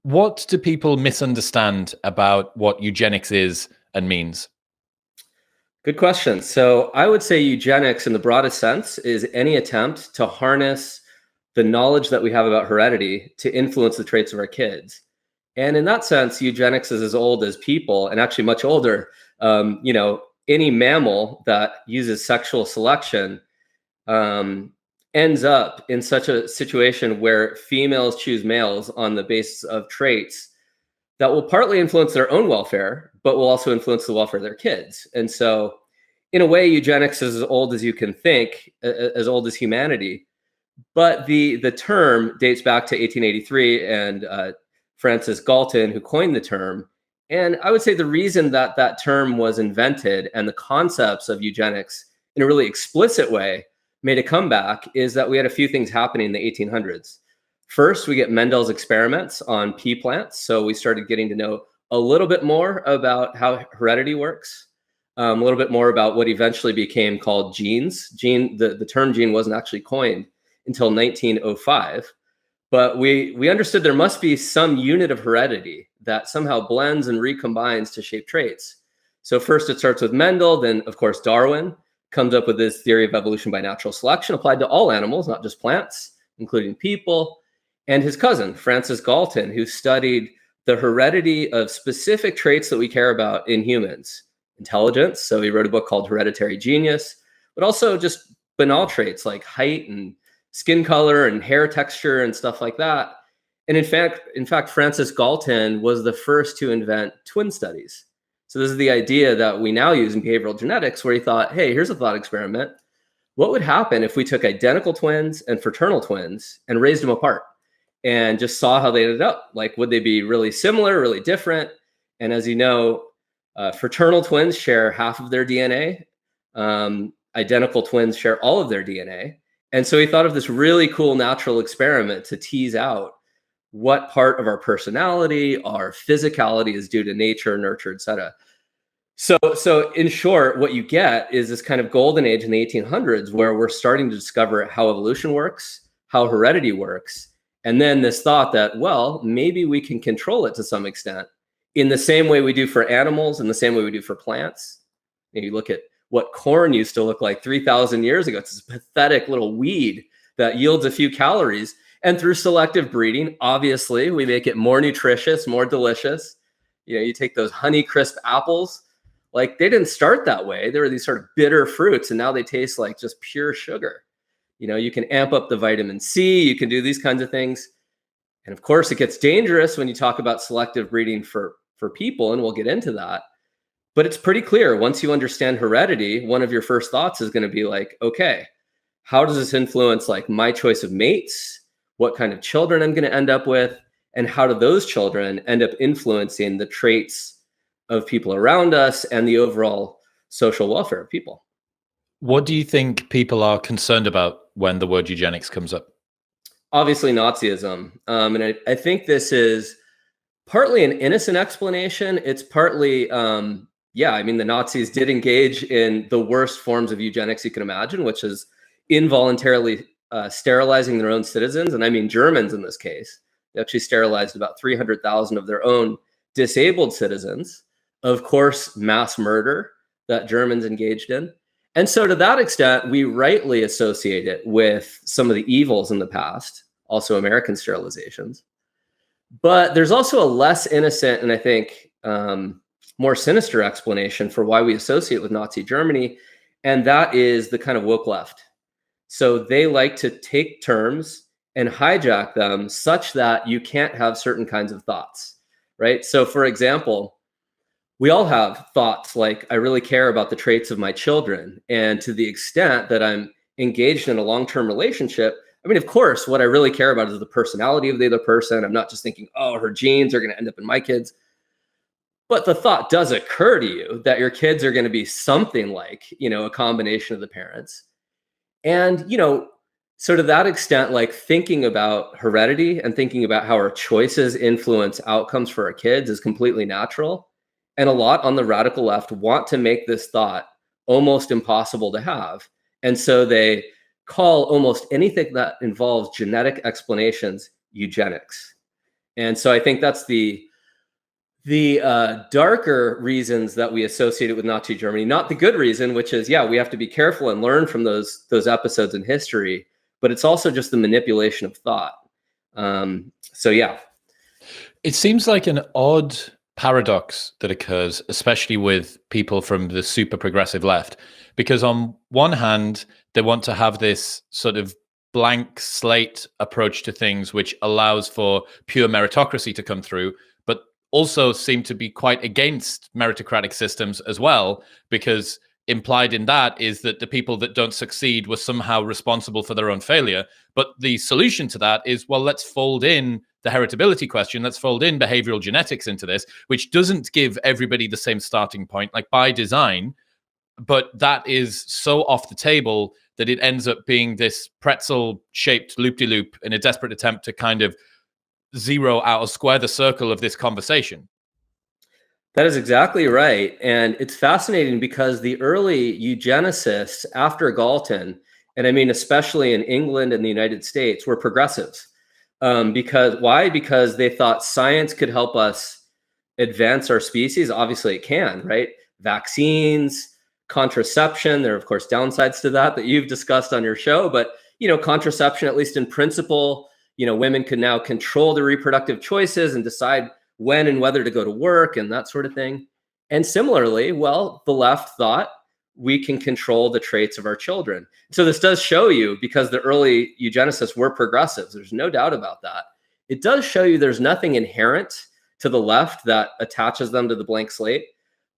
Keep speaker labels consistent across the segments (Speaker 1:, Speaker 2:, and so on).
Speaker 1: What do people misunderstand about what eugenics is and means?
Speaker 2: Good question. So I would say eugenics, in the broadest sense, is any attempt to harness the knowledge that we have about heredity to influence the traits of our kids. And in that sense, eugenics is as old as people, and actually much older. Any mammal that uses sexual selection um, ends up in such a situation where females choose males on the basis of traits that will partly influence their own welfare, but will also influence the welfare of their kids. And so, in a way, eugenics is as old as you can think, as old as humanity. But the term dates back to 1883 and Francis Galton, who coined the term. And I would say the reason that that term was invented and the concepts of eugenics in a really explicit way made a comeback is that we had a few things happening in the 1800s. First, we get Mendel's experiments on pea plants. So we started getting to know a little bit more about how heredity works, a little bit more about what eventually became called genes. The term gene wasn't actually coined until 1905. But we understood there must be some unit of heredity that somehow blends and recombines to shape traits. So first it starts with Mendel, then of course Darwin comes up with this theory of evolution by natural selection applied to all animals, not just plants, including people. And his cousin, Francis Galton, who studied the heredity of specific traits that we care about in humans. Intelligence, so he wrote a book called Hereditary Genius, but also just banal traits like height and skin color and hair texture and stuff like that. And in fact, Francis Galton was the first to invent twin studies. So this is the idea that we now use in behavioral genetics, where he thought, hey, here's a thought experiment. What would happen if we took identical twins and fraternal twins and raised them apart and just saw how they ended up? Like, would they be really similar, really different? And as you know, fraternal twins share half of their DNA. Identical twins share all of their DNA. And so he thought of this really cool natural experiment to tease out what part of our personality, our physicality is due to nature, nurture, et cetera. So in short, what you get is this kind of golden age in the 1800s where we're starting to discover how evolution works, how heredity works, and then this thought that, well, maybe we can control it to some extent in the same way we do for animals, in the same way we do for plants. And you look at what corn used to look like 3,000 years ago. It's this pathetic little weed that yields a few calories. And through selective breeding, obviously, we make it more nutritious, more delicious. You take those Honeycrisp apples, like they didn't start that way. They were these sort of bitter fruits, and now they taste like just pure sugar. You can amp up the vitamin C, you can do these kinds of things. And of course, it gets dangerous when you talk about selective breeding for people, and we'll get into that. But it's pretty clear once you understand heredity, one of your first thoughts is going to be like, okay, how does this influence like my choice of mates, what kind of children I'm going to end up with, and how do those children end up influencing the traits of people around us and the overall social welfare of people?
Speaker 1: What do you think people are concerned about when the word eugenics comes up?
Speaker 2: Obviously, Nazism. And I think this is partly an innocent explanation. It's partly, I mean, the Nazis did engage in the worst forms of eugenics you can imagine, which is involuntarily sterilizing their own citizens. And I mean, Germans in this case. They actually sterilized about 300,000 of their own disabled citizens. Of course, mass murder that Germans engaged in. And so to that extent, we rightly associate it with some of the evils in the past, also American sterilizations. But there's also a less innocent and I think more sinister explanation for why we associate with Nazi Germany, and that is the kind of woke left. So they like to take terms and hijack them such that you can't have certain kinds of thoughts, right? So for example, we all have thoughts like, I really care about the traits of my children. And to the extent that I'm engaged in a long-term relationship, I mean, of course, what I really care about is the personality of the other person. I'm not just thinking, oh, her genes are going to end up in my kids. But the thought does occur to you that your kids are going to be something like, a combination of the parents. And, so to that extent, like thinking about heredity and thinking about how our choices influence outcomes for our kids is completely natural. And a lot on the radical left want to make this thought almost impossible to have. And so they call almost anything that involves genetic explanations eugenics. And so I think that's the darker reasons that we associate it with Nazi Germany, not the good reason, which is, yeah, we have to be careful and learn from those episodes in history, but it's also just the manipulation of thought. So yeah.
Speaker 1: It seems like an odd paradox that occurs, especially with people from the super progressive left, because on one hand, they want to have this sort of blank slate approach to things, which allows for pure meritocracy to come through, but also seem to be quite against meritocratic systems as well, because implied in that is that the people that don't succeed were somehow responsible for their own failure. But the solution to that is, well, let's fold in the heritability question. Let's fold in behavioral genetics into this, which doesn't give everybody the same starting point, like by design. But that is so off the table that it ends up being this pretzel-shaped loop-de-loop in a desperate attempt to kind of zero out or square the circle of this conversation.
Speaker 2: That is exactly right. And it's fascinating because the early eugenicists after Galton, and I mean, especially in England and the United States, were progressives. Why? Because they thought science could help us advance our species. Obviously, it can, right? Vaccines, contraception. There are, of course, downsides to that you've discussed on your show. But, contraception, at least in principle, women can now control their reproductive choices and decide when and whether to go to work and that sort of thing. And similarly, well, the left thought we can control the traits of our children. So this does show you, because the early eugenicists were progressives, there's no doubt about that. It does show you there's nothing inherent to the left that attaches them to the blank slate.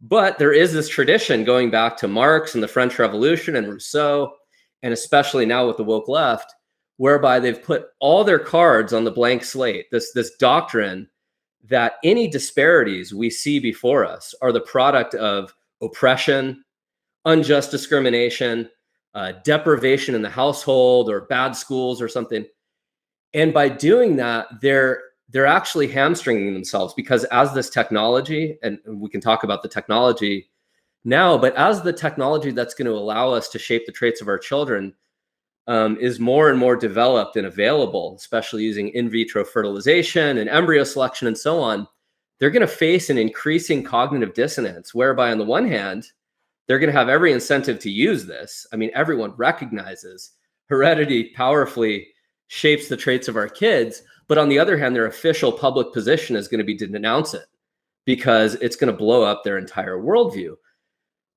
Speaker 2: But there is this tradition going back to Marx and the French Revolution and Rousseau, and especially now with the woke left, whereby they've put all their cards on the blank slate, this doctrine that any disparities we see before us are the product of oppression, unjust discrimination, deprivation in the household, or bad schools or something. And by doing that, they're actually hamstringing themselves, because as this technology, and we can talk about the technology now, but as the technology that's going to allow us to shape the traits of our children is more and more developed and available, especially using in vitro fertilization and embryo selection and so on, they're going to face an increasing cognitive dissonance, whereby on the one hand, they're going to have every incentive to use this. I mean, everyone recognizes heredity powerfully shapes the traits of our kids. But on the other hand, their official public position is going to be to denounce it, because it's going to blow up their entire worldview.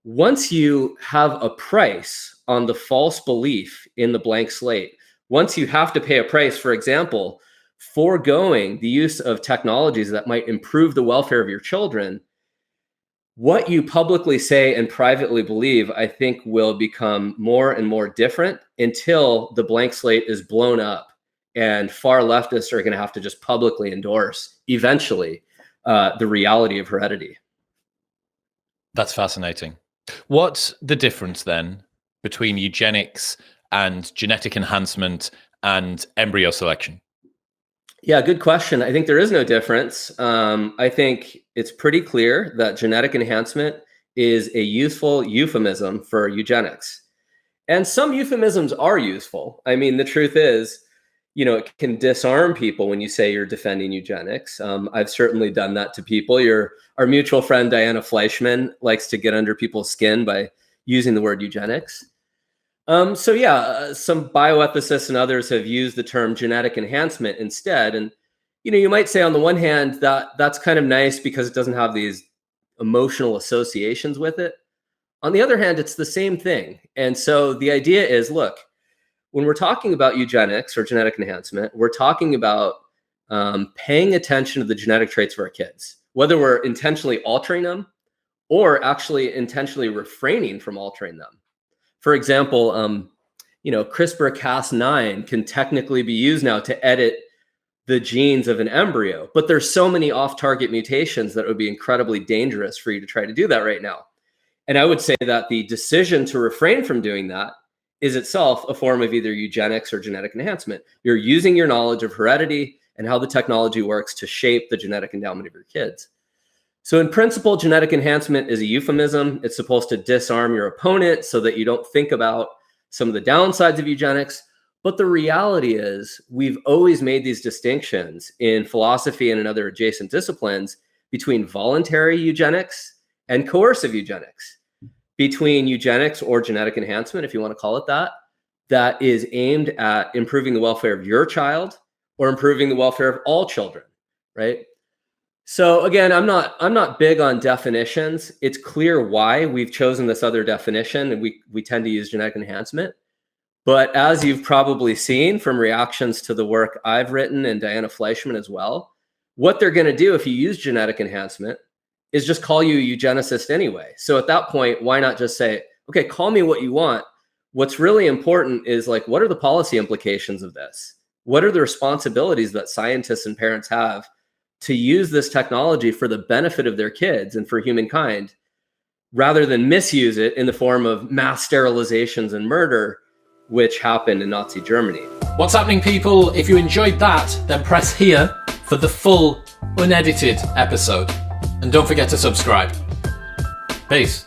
Speaker 2: Once you have a price on the false belief in the blank slate, once you have to pay a price, for example, foregoing the use of technologies that might improve the welfare of your children, what you publicly say and privately believe, I think, will become more and more different until the blank slate is blown up and far leftists are going to have to just publicly endorse eventually the reality of heredity.
Speaker 1: That's fascinating. What's the difference then between eugenics and genetic enhancement and embryo selection?
Speaker 2: Yeah, good question. I think there is no difference. I think it's pretty clear that genetic enhancement is a useful euphemism for eugenics. And some euphemisms are useful. I mean, the truth is, it can disarm people when you say you're defending eugenics. I've certainly done that to people. Our mutual friend, Diana Fleischman, likes to get under people's skin by using the word eugenics. Some bioethicists and others have used the term genetic enhancement instead. And, you might say on the one hand that that's kind of nice because it doesn't have these emotional associations with it. On the other hand, it's the same thing. And so the idea is, look, when we're talking about eugenics or genetic enhancement, we're talking about paying attention to the genetic traits of our kids, whether we're intentionally altering them or actually intentionally refraining from altering them. For example, CRISPR-Cas9 can technically be used now to edit the genes of an embryo, but there's so many off-target mutations that it would be incredibly dangerous for you to try to do that right now. And I would say that the decision to refrain from doing that is itself a form of either eugenics or genetic enhancement. You're using your knowledge of heredity and how the technology works to shape the genetic endowment of your kids. So in principle, genetic enhancement is a euphemism. It's supposed to disarm your opponent so that you don't think about some of the downsides of eugenics. But the reality is we've always made these distinctions in philosophy and in other adjacent disciplines between voluntary eugenics and coercive eugenics, between eugenics or genetic enhancement, if you want to call it that, that is aimed at improving the welfare of your child or improving the welfare of all children, right? So again, I'm not big on definitions. It's clear why we've chosen this other definition, and we tend to use genetic enhancement. But as you've probably seen from reactions to the work I've written and Diana Fleischman as well, what they're going to do if you use genetic enhancement is just call you a eugenicist anyway. So at that point, why not just say, okay, call me what you want. What's really important is like, what are the policy implications of this? What are the responsibilities that scientists and parents have to use this technology for the benefit of their kids and for humankind, rather than misuse it in the form of mass sterilizations and murder, which happened in Nazi Germany.
Speaker 1: What's happening, people? If you enjoyed that, then press here for the full, unedited episode. And don't forget to subscribe. Peace.